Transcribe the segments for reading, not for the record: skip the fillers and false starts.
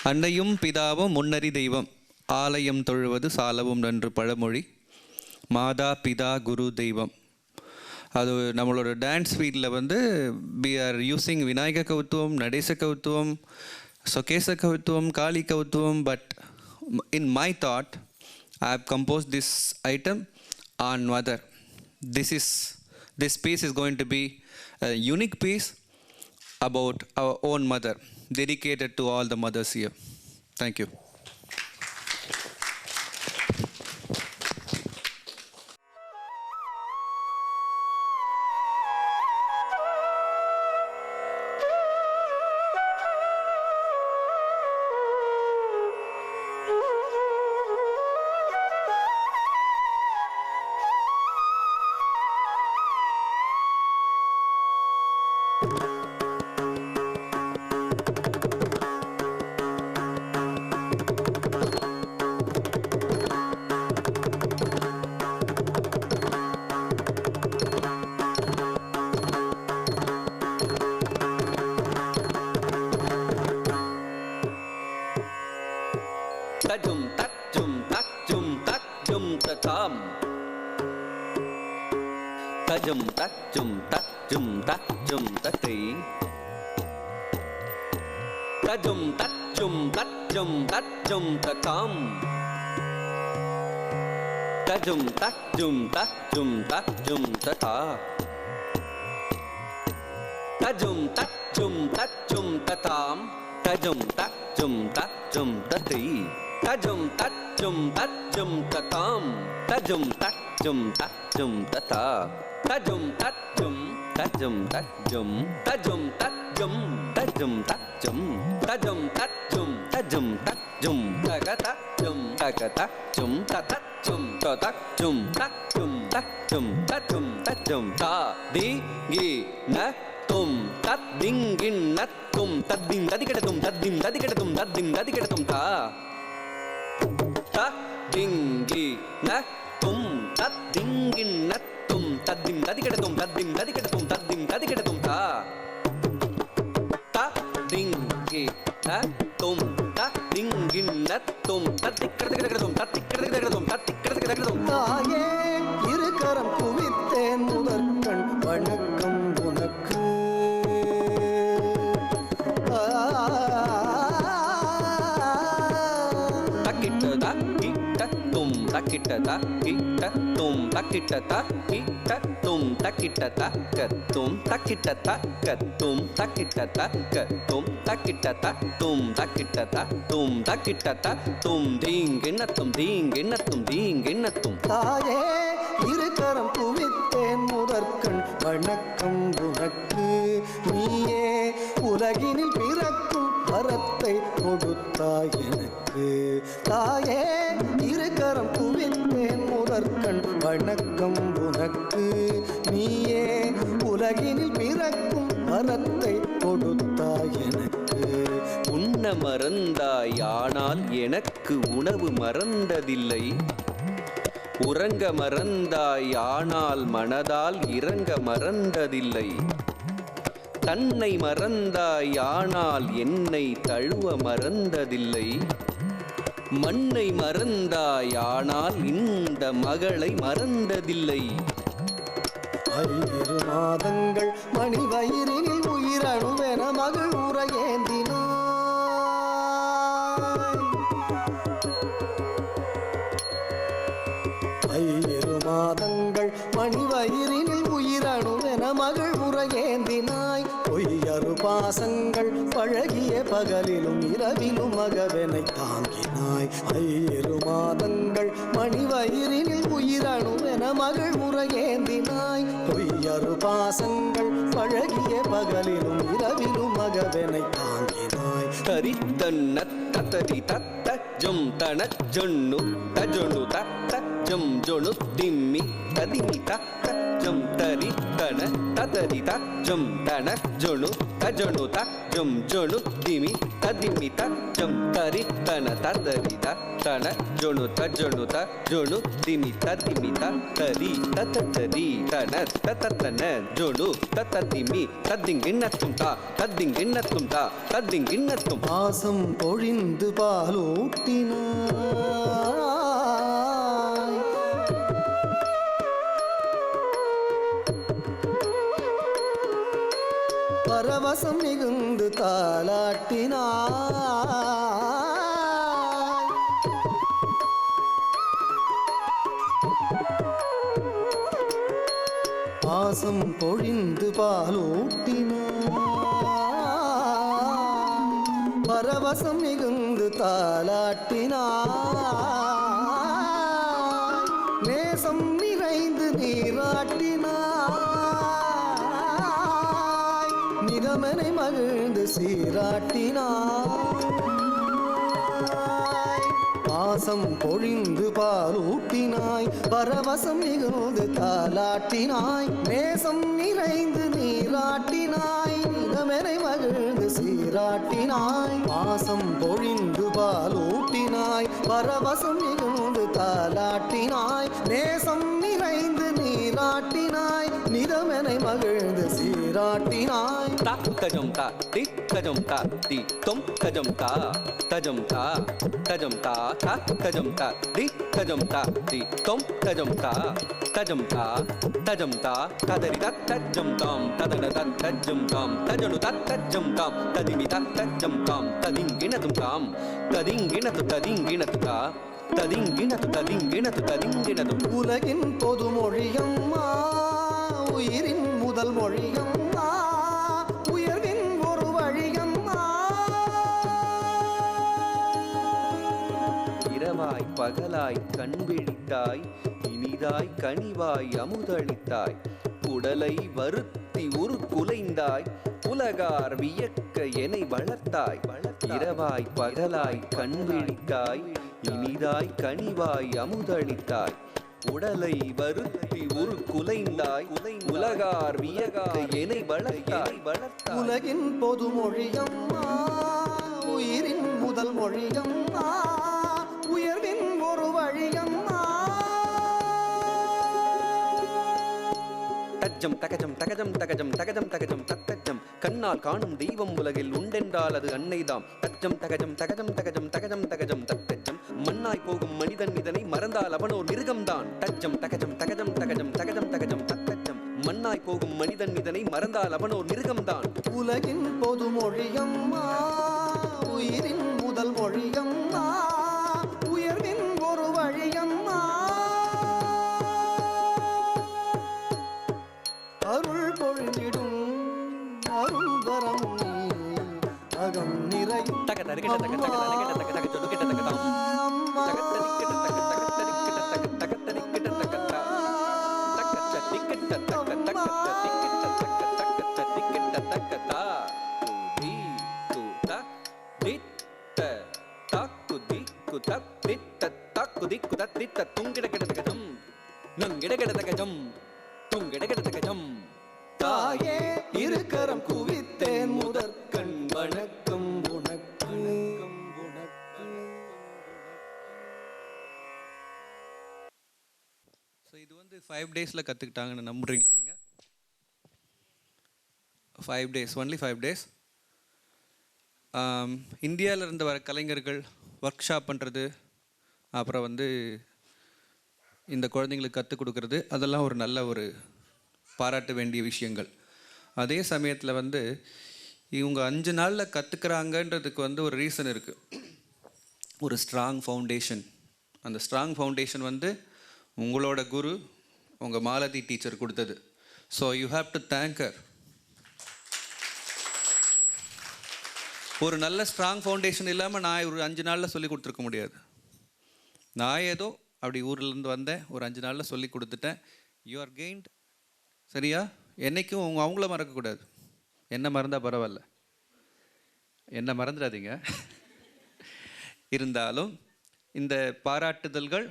அன்னையும் பிதாவும் முன்னறி தெய்வம், ஆலயம் தொழுவது சாலவும் நன்று பழமொழி. மாதா பிதா குரு தெய்வம். அது நம்மளோட டான்ஸ் ஃபீல்டில் வந்து we are using விநாயக கவுத்துவம், நடேச கவுத்துவம், சொகேச கவுத்துவம், காளி கவுத்துவம். But in my thought I have composed this item on mother. This piece is going to be a unique piece about our own mother, dedicated to all the mothers here. Thank you. Tajum tajum tajum tajum tatam. Tajum tajum tajum tajum tati. Tajum tajum tajum tajum tatam. Tajum tajum tajum tajum tata. Tajum tajum tajum tatam. Tajum tajum tajum tati. Tajum tajum tajum tatam. Tajum tajum tajum tata. Tajum tajum tajum tajum. Tajum tajum tajum tajum. Tajum tajum tajum tajum. Tagatajum tagatajum tatajum tatajum tajum tajum tajum tajum ta di gi na tum tat ding gin nat tum tat ding dadikadatum tat ding dadikadatum tat ding dadikadatum ta ta ding gi na tum tat ding gin nat tum tat ding dadikadatum tat ding dadikadatum tat ding dadikadatum ta ta ding gi na tum tat ding gin nat tum tat dikadikadatum tat dikadikadatum tat dikadikadatum தாயே இருகரம் குவித்தேன் முதற்கண் வணக்கம் உனக்கு. takita tum takita tum takita tum takita tum takita tum takita tum takita tum takita tum takita tum ding ennatum ding ennatum ding ennatum தாயே இருகரம் குவித்தேன் முதற்கண் வணக்கம் உனக்கு. நீயே உலகினில் பிறக்கும் வரத்தை கொடுத்தாய் எனக்கு. தாயே இருகரம் குவித்தேன் முதற்கண் வணக்கம் உனக்கு. நீயே உலகினில் பிறக்கும் வரத்தை கொடுத்தாய் எனக்கு. உண்ண மறந்தாய் ஆனால் எனக்கு உணவு மறந்ததில்லை. உறங்க மறந்தாய் ஆனால் மனதால் இறங்க மறந்ததில்லை. தன்னை மறந்தாய் ஆனால் என்னை தழுவ மறந்ததில்லை. மண்ணை மறந்தாய் ஆனால் இந்த மகளை மறந்ததில்லை. 5 மாதங்கள் மணி வயிறினில் உயிரணுவென மகள் உரையேந்தினாய். 5 மாதங்கள் மணி வயிறினில் உயிரணுவென மகள் உரையேந்தினாய். பொய்யறு பாசங்கள் பழகிய பகலிலும் இரவிலும் மகவெனை தாங்கினாய். 5 மாதங்கள் மணி வயிறினில் உயிரணுவென மகள் உரையேந்தினாய். பொய்யறு பாசங்கள் பழகிய பகலிலும் இரவிலும் மகவெனை தாங்கினாய். தரித்தன்ன தத்தரி தத்த ஜும் தன ஜொன்னு தஜொன்னு தத்த ஜும் ஜொனு திம்மி ததிமி தத்த தஜம் தரி தன ததரி தஜம் தன ஜொணு தஜொணு தஜம் ஜொணு திமி ததிமி தஜம் தரி தன ததரி தன ஜொணு தஜொணு தஜொணு திமி ததிமி தரி ததரி தன ததன ஜொணு தததிமி ததிங்கிண்ணத்தும் தா ததிங்கிண்ணத்தும் தா ததிங்கிண்ணத்தும். பாசம் பொழிந்து பாலூட்டினாய் பரவசம் மிகுந்து தாலாட்டினாய் பாசம் பொழிந்து பாலூட்டினாய் பரவசம் மிகுந்து தாலாட்டினாய் நேசம் நிறைந்து நீராட்டினாய் நிறமனை மகிழ்ந்து சீராட்டினாய் பாசம் பொழிந்து பாலூட்டினாய் பரவசம் மிகுந்து தாலாட்டினாய் நேசம் நிறைந்து நீராட்டினாய் நிறமெனை மகிழ்ந்து சீராட்டினாய் பாசம் பொழிந்து பாலூட்டினாய் பரவசம் மிகுந்து தாலாட்டினாய் நேசம் நிறைந்து நீராட்டினாய் நிறமெனை மகிழ்ந்து சீராட்டினாய். தஜம் தா தி தஜம் தா தி தொம் தஜம் தா தஜம் தா தஜம் தா தஜம் தா தி தஜம் தா தி தொம் தஜம் தா தஜம் தா தஜம் தா ததரி தஜம் தாம் ததன தஜம் தாம் தஜனு தஜம் தாம் ததிமி தஜம் தாம் ததிங்கிணதும் தாம் ததிங்கிணது ததிங்கிணது தா ததிங்கிணது ததிங்கிணது ததிங்கிணது. உலகின் பொது மொழியம்மா உயிரின் முதல் மொழியம்மா உயர்வின் ஒரு வழியம்மா. இரவாய் பகலாய் கண்விழித்தாய் இனிதாய் கனிவாய் அமுதளித்தாய் உடலை வருத்தி உரு குலைந்தாய் உலகார் வியக்க என்னை வளர்த்தாய். இரவாய் பகலாய் கண்விழித்தாய் இனிதாய் கனிவாய் அமுதளித்தாய் உடலை வருத்தி உரு குலைந்தாய் உலகார் வியக்க என்னை வளர்த்தாய். உலகின் பொது மொழியம்மா உயிரின் முதல் மொழியம்மா உயர்வின் ஒரு வழியம்மா. தஜம் தகஜம் தகஜம் தகஜம் தகஜம் தகஜம் தத்தஜம் கண்ணால் காணும் தெய்வம் உலகில் உண்டென்றால் அது அன்னைதாம். தஜம் தகஜம் தகஜம் தகஜம் தகஜம் தகஜம் தத்தஜம் மண்ணாய் போகும் மனிதன் இதனை மறந்தால் அவனோ மிருகம்தான். தஜம் தகஜம் தகஜம் தகஜம் தகஜம் தகஜம் தத்தஜம் மண்ணாய் போகும் மனிதன் இதனை மறந்தால் அவனோ மிருகம்தான். உலகின் பொது மொழியம்மா உயிரின் முதல் மொழியம்மா உயர்வின் ஒரு வழியம்மா. அருள் பொழிந்திடும் அருள் வரம் நீ அகம் நிறையும் தக தரிகிட்ட தக தக தரிகிட்ட தக தக சொடுகிட்ட தக தாம் தக தரிக்கிட்ட தக தக தரிக்கிட்ட தக தக தரிக்கிட்ட தக தா தக சட்டிக்கிட்ட தக தக தரிக்கிட்ட தக தக சட்டிக்கிட்ட தக தா தி து த திட்ட தாக்கு திக்கு த திட்ட தாக்கு திக்கு த திட்ட துங்கிட கிட தக ஜம் நங்கிட கிட தக ஜம் துங்கிட கிட தக ஜம். தாயே இருக்கரம் குவித்தேன் முதற்கண் வணக்கம் உனக்கு. ஸோ இது வந்து 5 டேஸில் கற்றுக்கிட்டாங்கன்னு நம்புறீங்களா நீங்கள்? 5 days, ஒன்லி 5 days. இந்தியாவிலேருந்து வர கலைஞர்கள் ஒர்க் ஷாப் பண்ணுறது, அப்புறம் வந்து இந்த குழந்தைங்களுக்கு கற்றுக் கொடுக்கறது, அதெல்லாம் ஒரு நல்ல ஒரு பாராட்ட வேண்டிய விஷயங்கள். அதே சமயத்தில் வந்து இவங்க 5 நாளில் கற்றுக்குறாங்கன்றதுக்கு வந்து ஒரு ரீசன் இருக்குது, ஒரு ஸ்ட்ராங் ஃபவுண்டேஷன். அந்த ஸ்ட்ராங் ஃபவுண்டேஷன் வந்து உங்களோட குரு, உங்கள் மாலதி டீச்சர் கொடுத்தது. So you have to thank her. ஒரு நல்ல ஸ்ட்ராங் ஃபவுண்டேஷன் இல்லாமல் நான் ஒரு 5 நாளில் சொல்லி கொடுத்துருக்க முடியாது. நான் ஏதோ அப்படி ஊர்லேருந்து வந்தேன், ஒரு 5 நாளில் சொல்லி கொடுத்துட்டேன். You are gained. சரியா? என்றைக்கும் அவங்கள மறக்கக்கூடாது. என்ன மறந்தால் பரவாயில்ல, என்ன மறந்துடாதீங்க. இருந்தாலும் இந்த பாராட்டுதல்கள்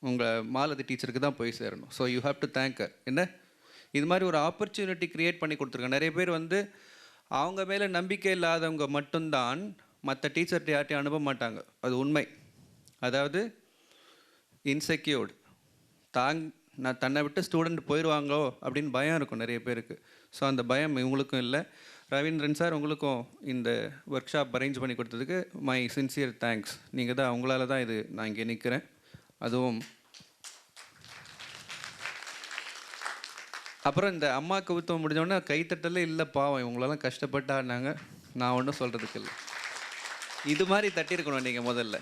உங்கள் மாலதி டீச்சருக்கு தான் போய் சேரணும். So you have to thank her. என்ன இது மாதிரி ஒரு ஆப்பர்ச்சுனிட்டி க்ரியேட் பண்ணி கொடுத்துருக்காங்க. நிறைய பேர் வந்து அவங்க மேலே நம்பிக்கை இல்லாதவங்க மட்டும்தான் மற்ற டீச்சர்கிட்ட யார்ட்டையும் அனுப்ப மாட்டாங்க. அது உண்மை. அதாவது இன்செக்யூர்டு, நான் தன்னை விட்டு ஸ்டூடெண்ட் போயிடுவாங்களோ அப்படின்னு பயம் இருக்கும் நிறைய பேருக்கு. ஸோ அந்த பயம் இவங்களுக்கும் இல்லை. ரவீந்திரன் சார், உங்களுக்கும் இந்த ஒர்க் ஷாப் அரேஞ்ச் பண்ணி கொடுத்ததுக்கு மை சின்சியர் தேங்க்ஸ். நீங்கள் தான், உங்களால் தான் இது நான் இங்கே நிற்கிறேன். அதுவும் அப்புறம் இந்த அம்மா கவுத்தம் முடிஞ்சோடனே கைத்தட்டலே இல்லை, பாவம் இவங்களெல்லாம் கஷ்டப்பட்டு ஆடினாங்க. நான் ஒன்றும் சொல்கிறதுக்கு இல்லை. இது மாதிரி தட்டியிருக்கணும் நீங்கள் முதல்ல.